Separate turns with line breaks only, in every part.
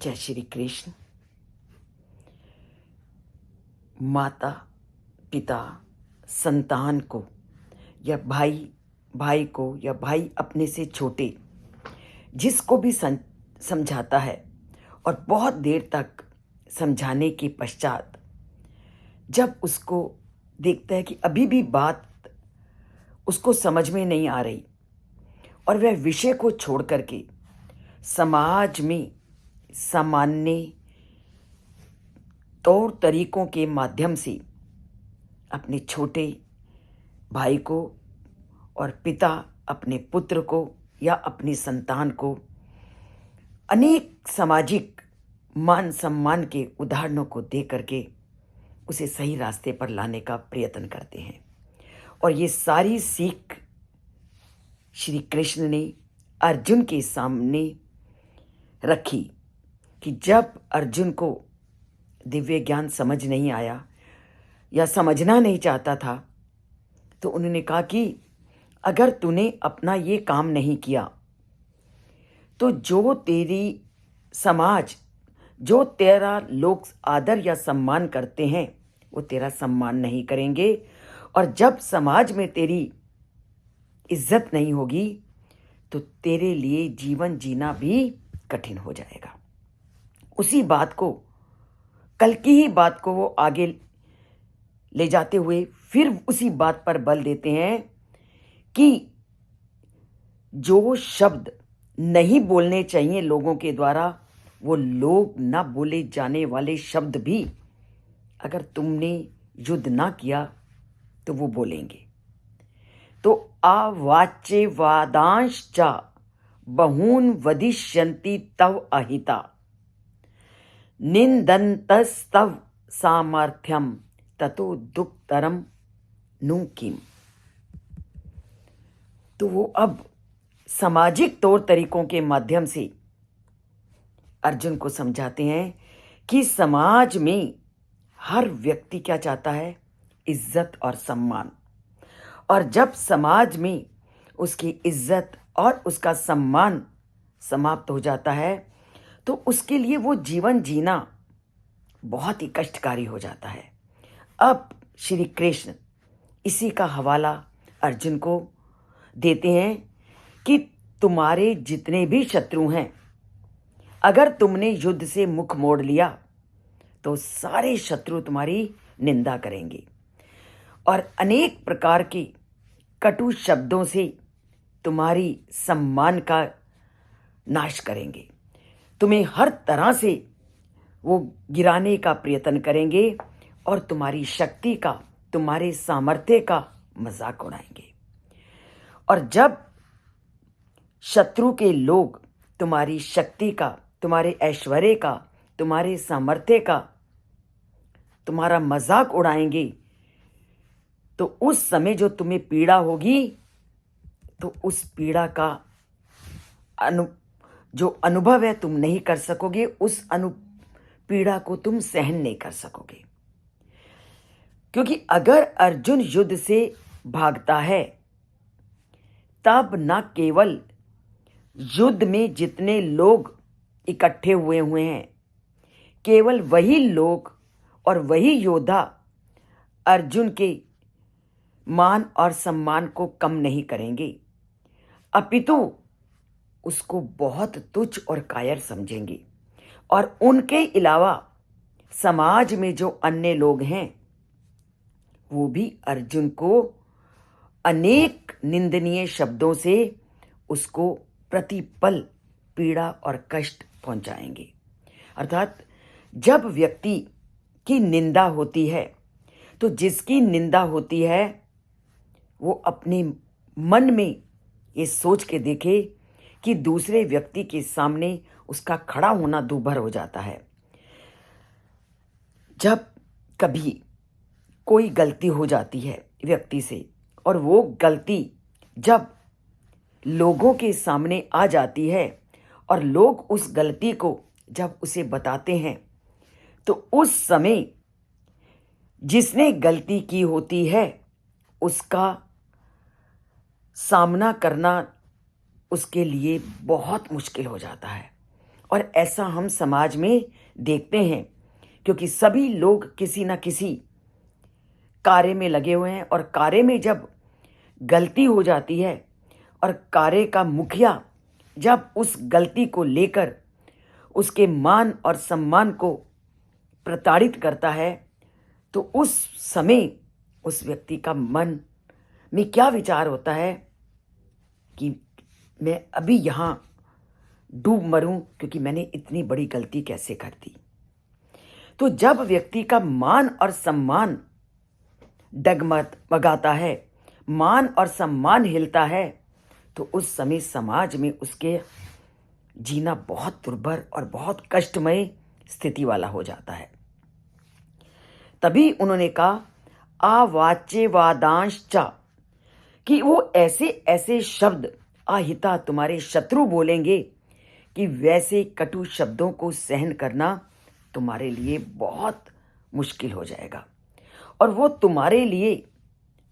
जय श्री कृष्ण। माता पिता संतान को या भाई भाई को या भाई अपने से छोटे जिसको भी समझाता है और बहुत देर तक समझाने के पश्चात जब उसको देखता है कि अभी भी बात उसको समझ में नहीं आ रही और वह विषय को छोड़ करके समाज में सामान्य तौर तरीकों के माध्यम से अपने छोटे भाई को और पिता अपने पुत्र को या अपनी संतान को अनेक सामाजिक मान सम्मान के उदाहरणों को दे करके उसे सही रास्ते पर लाने का प्रयत्न करते हैं। और ये सारी सीख श्री कृष्ण ने अर्जुन के सामने रखी कि जब अर्जुन को दिव्य ज्ञान समझ नहीं आया या समझना नहीं चाहता था तो उन्होंने कहा कि अगर तूने अपना ये काम नहीं किया तो जो तेरी समाज जो तेरा लोग आदर या सम्मान करते हैं वो तेरा सम्मान नहीं करेंगे और जब समाज में तेरी इज्जत नहीं होगी तो तेरे लिए जीवन जीना भी कठिन हो जाएगा। उसी बात को कल की ही बात को वो आगे ले जाते हुए फिर उसी बात पर बल देते हैं कि जो शब्द नहीं बोलने चाहिए लोगों के द्वारा वो लोग ना बोले जाने वाले शब्द भी अगर तुमने युद्ध ना किया तो वो बोलेंगे। तो अवाच्य वादांश्च बहून वदिष्यन्ति तव अहिता निंदन्तस्तव सामर्थ्यम ततो दुःखतरम नु किम। तो वो अब सामाजिक तौर तरीकों के माध्यम से अर्जुन को समझाते हैं कि समाज में हर व्यक्ति क्या चाहता है, इज्जत और सम्मान। और जब समाज में उसकी इज्जत और उसका सम्मान समाप्त हो जाता है तो उसके लिए वो जीवन जीना बहुत ही कष्टकारी हो जाता है। अब श्री कृष्ण इसी का हवाला अर्जुन को देते हैं कि तुम्हारे जितने भी शत्रु हैं अगर तुमने युद्ध से मुख मोड़ लिया तो सारे शत्रु तुम्हारी निंदा करेंगे और अनेक प्रकार के कटु शब्दों से तुम्हारी सम्मान का नाश करेंगे। तुम्हें हर तरह से वो गिराने का प्रयत्न करेंगे और तुम्हारी शक्ति का तुम्हारे सामर्थ्य का मजाक उड़ाएंगे। और जब शत्रु के लोग तुम्हारी शक्ति का, तुम्हारे ऐश्वर्य का, तुम्हारे सामर्थ्य का, तुम्हारा मजाक उड़ाएंगे तो उस समय जो तुम्हें पीड़ा होगी तो उस पीड़ा का जो अनुभव है तुम नहीं कर सकोगे, उस पीड़ा को तुम सहन नहीं कर सकोगे। क्योंकि अगर अर्जुन युद्ध से भागता है तब न केवल युद्ध में जितने लोग इकट्ठे हुए हैं केवल वही लोग और वही योद्धा अर्जुन के मान और सम्मान को कम नहीं करेंगे, अपितु उसको बहुत तुच्छ और कायर समझेंगे। और उनके अलावा समाज में जो अन्य लोग हैं वो भी अर्जुन को अनेक निंदनीय शब्दों से उसको प्रतिपल पीड़ा और कष्ट पहुंचाएंगे। अर्थात जब व्यक्ति की निंदा होती है तो जिसकी निंदा होती है वो अपने मन में ये सोच के देखे कि दूसरे व्यक्ति के सामने उसका खड़ा होना दूभर हो जाता है। जब कभी कोई गलती हो जाती है व्यक्ति से और वो गलती जब लोगों के सामने आ जाती है और लोग उस गलती को जब उसे बताते हैं तो उस समय जिसने गलती की होती है उसका सामना करना उसके लिए बहुत मुश्किल हो जाता है और ऐसा हम समाज में देखते हैं, क्योंकि सभी लोग किसी न किसी कार्य में लगे हुए हैं, और कार्य में जब गलती हो जाती है और कार्य का मुखिया जब उस गलती को लेकर उसके मान और सम्मान को प्रताड़ित करता है, तो उस समय उस व्यक्ति का मन में क्या विचार होता है कि मैं अभी यहाँ डूब मरूं, क्योंकि मैंने इतनी बड़ी गलती कैसे कर दी। तो जब व्यक्ति का मान और सम्मान डगमगाता है, मान और सम्मान हिलता है, तो उस समय समाज में उसके जीना बहुत दुर्भर और बहुत कष्टमय स्थिति वाला हो जाता है। तभी उन्होंने कहा आवाच्य वादांश चा, कि वो ऐसे ऐसे शब्द आहिता तुम्हारे शत्रु बोलेंगे कि वैसे कटु शब्दों को सहन करना तुम्हारे लिए बहुत मुश्किल हो जाएगा, और वो तुम्हारे लिए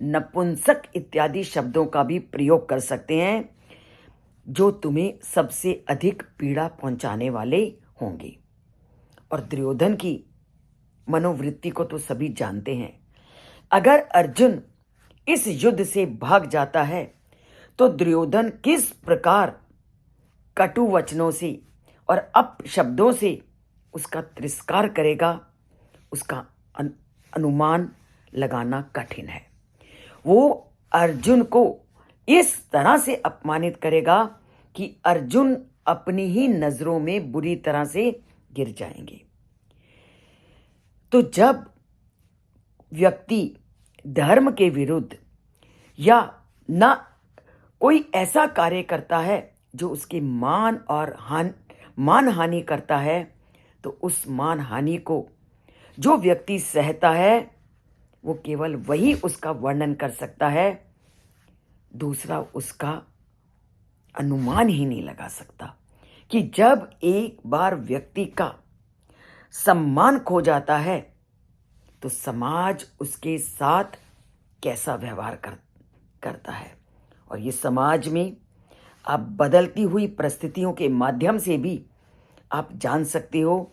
नपुंसक इत्यादि शब्दों का भी प्रयोग कर सकते हैं, जो तुम्हें सबसे अधिक पीड़ा पहुंचाने वाले होंगे। और दुर्योधन की मनोवृत्ति को तो सभी जानते हैं। अगर अर्जुन इस युद्ध से भाग जाता है तो दुर्योधन किस प्रकार कटु वचनों से और अपशब्दों से उसका तिरस्कार करेगा, उसका अनुमान लगाना कठिन है। वो अर्जुन को इस तरह से अपमानित करेगा कि अर्जुन अपनी ही नजरों में बुरी तरह से गिर जाएंगे। तो जब व्यक्ति धर्म के विरुद्ध या ना कोई ऐसा कार्य करता है जो उसके मान और मान हानि करता है, तो उस मान हानि को जो व्यक्ति सहता है वो केवल वही उसका वर्णन कर सकता है, दूसरा उसका अनुमान ही नहीं लगा सकता। कि जब एक बार व्यक्ति का सम्मान खो जाता है तो समाज उसके साथ कैसा व्यवहार करता है। और ये समाज में आप बदलती हुई परिस्थितियों के माध्यम से भी आप जान सकते हो।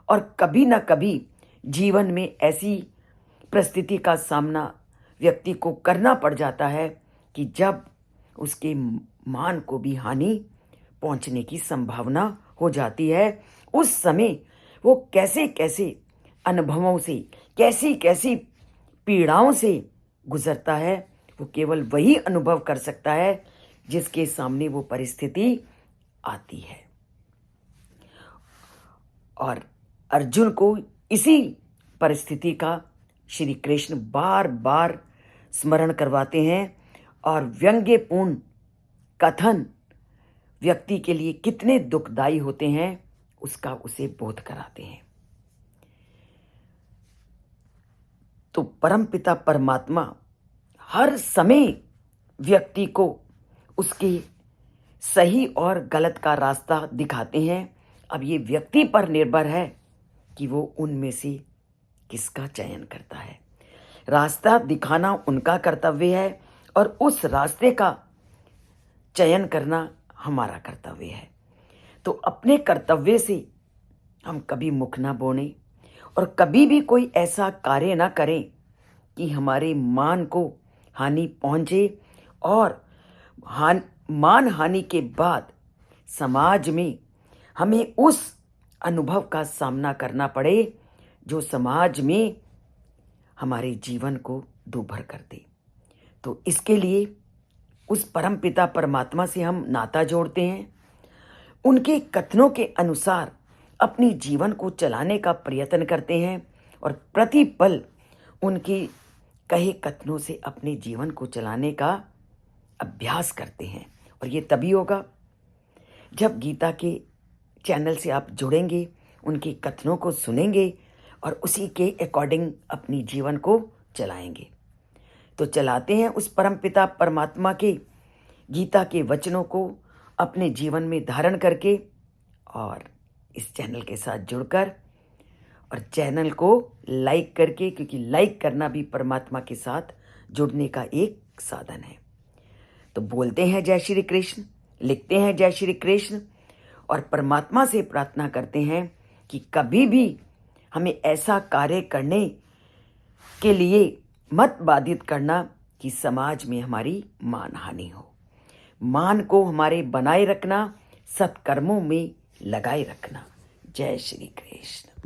और कभी ना कभी जीवन में ऐसी परिस्थिति का सामना व्यक्ति को करना पड़ जाता है कि जब उसके मान को भी हानि पहुंचने की संभावना हो जाती है। उस समय वो कैसे कैसे अनुभवों से, कैसी कैसी पीड़ाओं से गुजरता है, वो केवल वही अनुभव कर सकता है जिसके सामने वो परिस्थिति आती है। और अर्जुन को इसी परिस्थिति का श्री कृष्ण बार बार स्मरण करवाते हैं, और व्यंग्यपूर्ण कथन व्यक्ति के लिए कितने दुखदायी होते हैं उसका उसे बोध कराते हैं। तो परमपिता परमात्मा हर समय व्यक्ति को उसके सही और गलत का रास्ता दिखाते हैं। अब ये व्यक्ति पर निर्भर है कि वो उनमें से किसका चयन करता है। रास्ता दिखाना उनका कर्तव्य है और उस रास्ते का चयन करना हमारा कर्तव्य है। तो अपने कर्तव्य से हम कभी मुख ना मोड़ें और कभी भी कोई ऐसा कार्य ना करें कि हमारे मान को हानि पहुंचे, और मान हानि के बाद समाज में हमें उस अनुभव का सामना करना पड़े जो समाज में हमारे जीवन को दूभर कर दे। तो इसके लिए उस परमपिता परमात्मा से हम नाता जोड़ते हैं, उनके कथनों के अनुसार अपनी जीवन को चलाने का प्रयत्न करते हैं और प्रतिपल उनके कहे कथनों से अपने जीवन को चलाने का अभ्यास करते हैं। और ये तभी होगा जब गीता के चैनल से आप जुड़ेंगे, उनके कथनों को सुनेंगे और उसी के अकॉर्डिंग अपनी जीवन को चलाएंगे। तो चलाते हैं उस परमपिता परमात्मा के गीता के वचनों को अपने जीवन में धारण करके, और इस चैनल के साथ जुड़कर और चैनल को लाइक करके, क्योंकि लाइक करना भी परमात्मा के साथ जुड़ने का एक साधन है। तो बोलते हैं जय श्री कृष्ण, लिखते हैं जय श्री कृष्ण, और परमात्मा से प्रार्थना करते हैं कि कभी भी हमें ऐसा कार्य करने के लिए मत बाधित करना कि समाज में हमारी मानहानि हो। मान को हमारे बनाए रखना, सत्कर्मों में लगाए रखना। जय श्री कृष्ण।